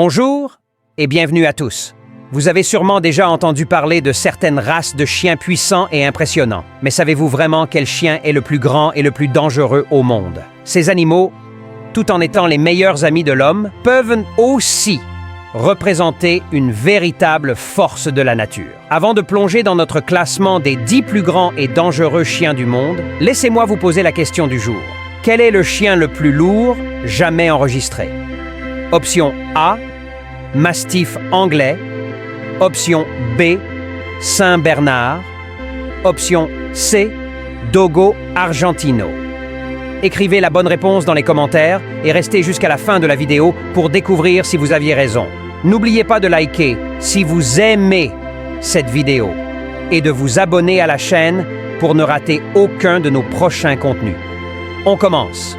Bonjour et bienvenue à tous. Vous avez sûrement déjà entendu parler de certaines races de chiens puissants et impressionnants. Mais savez-vous vraiment quel chien est le plus grand et le plus dangereux au monde? Ces animaux, tout en étant les meilleurs amis de l'homme, peuvent aussi représenter une véritable force de la nature. Avant de plonger dans notre classement des 10 plus grands et dangereux chiens du monde, laissez-moi vous poser la question du jour. Quel est le chien le plus lourd jamais enregistré? Option A, Mastiff anglais. Option B, Saint-Bernard. Option C, Dogo argentino. Écrivez la bonne réponse dans les commentaires et restez jusqu'à la fin de la vidéo pour découvrir si vous aviez raison. N'oubliez pas de liker si vous aimez cette vidéo et de vous abonner à la chaîne pour ne rater aucun de nos prochains contenus. On commence.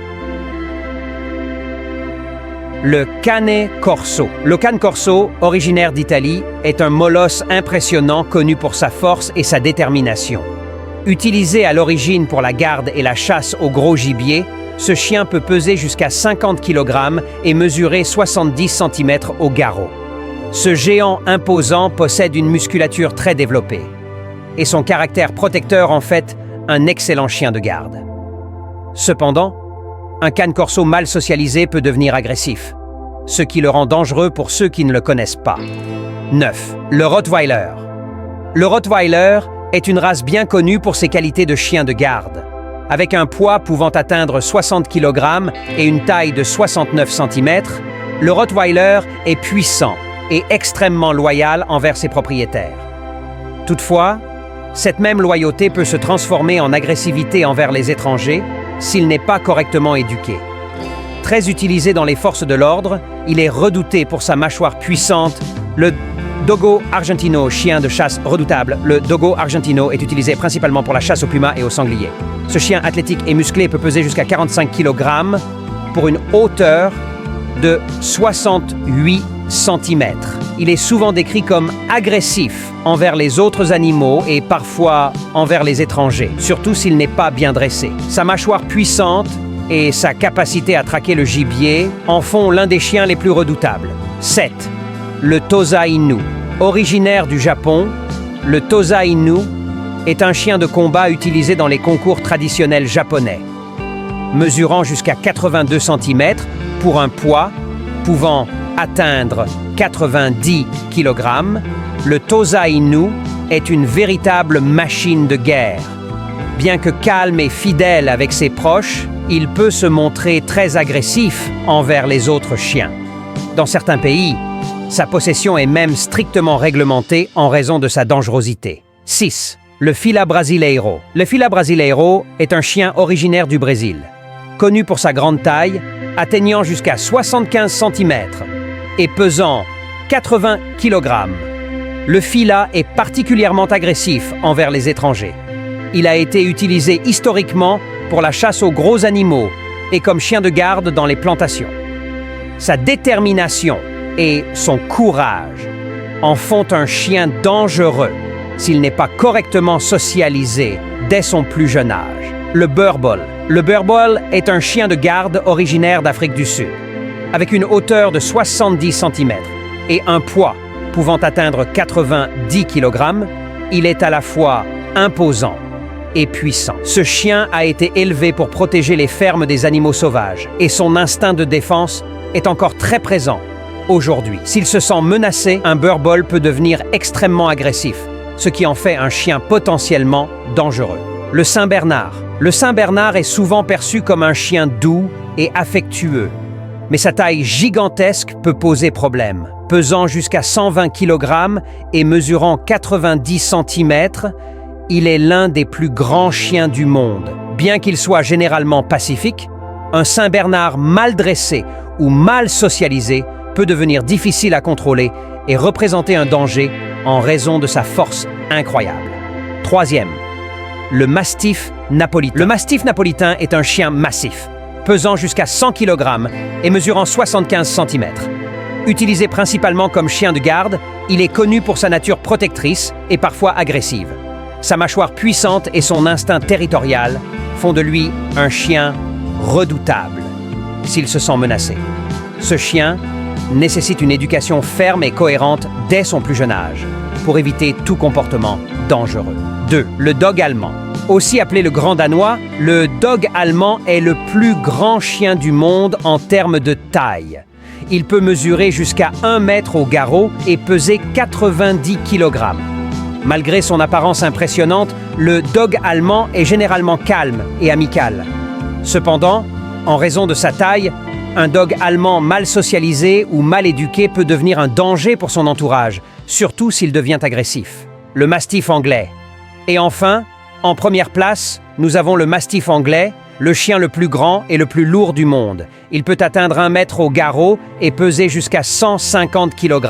Le cane corso. Le cane corso, originaire d'Italie, est un molosse impressionnant connu pour sa force et sa détermination. Utilisé à l'origine pour la garde et la chasse au gros gibier, ce chien peut peser jusqu'à 50 kg et mesurer 70 cm au garrot. Ce géant imposant possède une musculature très développée et son caractère protecteur en fait un excellent chien de garde. Cependant, un cane corso mal socialisé peut devenir agressif, ce qui le rend dangereux pour ceux qui ne le connaissent pas. 9. Le Rottweiler. Le Rottweiler est une race bien connue pour ses qualités de chien de garde. Avec un poids pouvant atteindre 60 kg et une taille de 69 cm, le Rottweiler est puissant et extrêmement loyal envers ses propriétaires. Toutefois, cette même loyauté peut se transformer en agressivité envers les étrangers s'il n'est pas correctement éduqué. Très utilisé dans les forces de l'ordre, il est redouté pour sa mâchoire puissante. Le Dogo argentino, chien de chasse redoutable. Le Dogo argentino est utilisé principalement pour la chasse aux pumas et aux sangliers. Ce chien athlétique et musclé peut peser jusqu'à 45 kg pour une hauteur de 68 cm. Il est souvent décrit comme agressif envers les autres animaux et parfois envers les étrangers, surtout s'il n'est pas bien dressé. Sa mâchoire puissante et sa capacité à traquer le gibier en font l'un des chiens les plus redoutables. 7. Le Tosa Inu. Originaire du Japon, le Tosa Inu est un chien de combat utilisé dans les concours traditionnels japonais. Mesurant jusqu'à 82 cm pour un poids pouvant atteindre 90 kg, le Tosa Inu est une véritable machine de guerre. Bien que calme et fidèle avec ses proches, il peut se montrer très agressif envers les autres chiens. Dans certains pays, sa possession est même strictement réglementée en raison de sa dangerosité. 6. Le Fila Brasileiro. Le Fila Brasileiro est un chien originaire du Brésil. Connu pour sa grande taille, atteignant jusqu'à 75 cm et pesant 80 kg. Le Fila est particulièrement agressif envers les étrangers. Il a été utilisé historiquement pour la chasse aux gros animaux et comme chien de garde dans les plantations. Sa détermination et son courage en font un chien dangereux s'il n'est pas correctement socialisé dès son plus jeune âge. Le Boer Boel. Le Boer Boel est un chien de garde originaire d'Afrique du Sud. Avec une hauteur de 70 cm et un poids pouvant atteindre 90 kg, il est à la fois imposant et puissant. Ce chien a été élevé pour protéger les fermes des animaux sauvages et son instinct de défense est encore très présent aujourd'hui. S'il se sent menacé, un Boer Boel peut devenir extrêmement agressif, ce qui en fait un chien potentiellement dangereux. Le Saint-Bernard. Le Saint-Bernard est souvent perçu comme un chien doux et affectueux, mais sa taille gigantesque peut poser problème. Pesant jusqu'à 120 kg et mesurant 90 cm, il est l'un des plus grands chiens du monde. Bien qu'il soit généralement pacifique, un Saint-Bernard mal dressé ou mal socialisé peut devenir difficile à contrôler et représenter un danger en raison de sa force incroyable. 3e, le Mastiff napolitain. Le Mastiff napolitain est un chien massif, pesant jusqu'à 100 kg et mesurant 75 cm. Utilisé principalement comme chien de garde, il est connu pour sa nature protectrice et parfois agressive. Sa mâchoire puissante et son instinct territorial font de lui un chien redoutable s'il se sent menacé. Ce chien nécessite une éducation ferme et cohérente dès son plus jeune âge, pour éviter tout comportement dangereux. 2. Le dog allemand. Aussi appelé le grand danois, le dog allemand est le plus grand chien du monde en termes de taille. Il peut mesurer jusqu'à 1 mètre au garrot et peser 90 kg. Malgré son apparence impressionnante, le dog allemand est généralement calme et amical. Cependant, en raison de sa taille, un dog allemand mal socialisé ou mal éduqué peut devenir un danger pour son entourage, surtout s'il devient agressif. Le mastif anglais. Et enfin, en première place, nous avons le mastif anglais, le chien le plus grand et le plus lourd du monde. Il peut atteindre 1 mètre au garrot et peser jusqu'à 150 kg.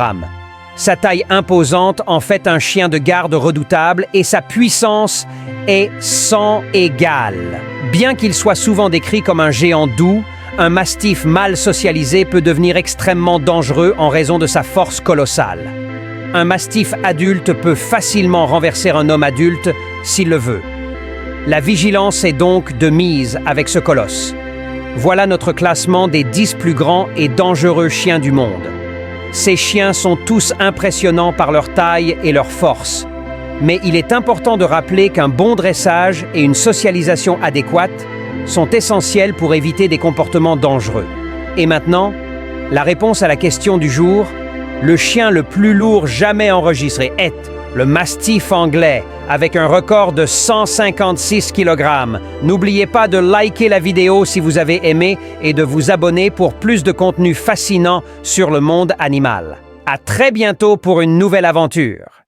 Sa taille imposante en fait un chien de garde redoutable et sa puissance est sans égale. Bien qu'il soit souvent décrit comme un géant doux, un mastif mal socialisé peut devenir extrêmement dangereux en raison de sa force colossale. Un mastif adulte peut facilement renverser un homme adulte s'il le veut. La vigilance est donc de mise avec ce colosse. Voilà notre classement des 10 plus grands et dangereux chiens du monde. Ces chiens sont tous impressionnants par leur taille et leur force. Mais il est important de rappeler qu'un bon dressage et une socialisation adéquate sont essentiels pour éviter des comportements dangereux. Et maintenant, la réponse à la question du jour, le chien le plus lourd jamais enregistré est le mastif anglais, avec un record de 156 kg. N'oubliez pas de liker la vidéo si vous avez aimé et de vous abonner pour plus de contenu fascinant sur le monde animal. À très bientôt pour une nouvelle aventure.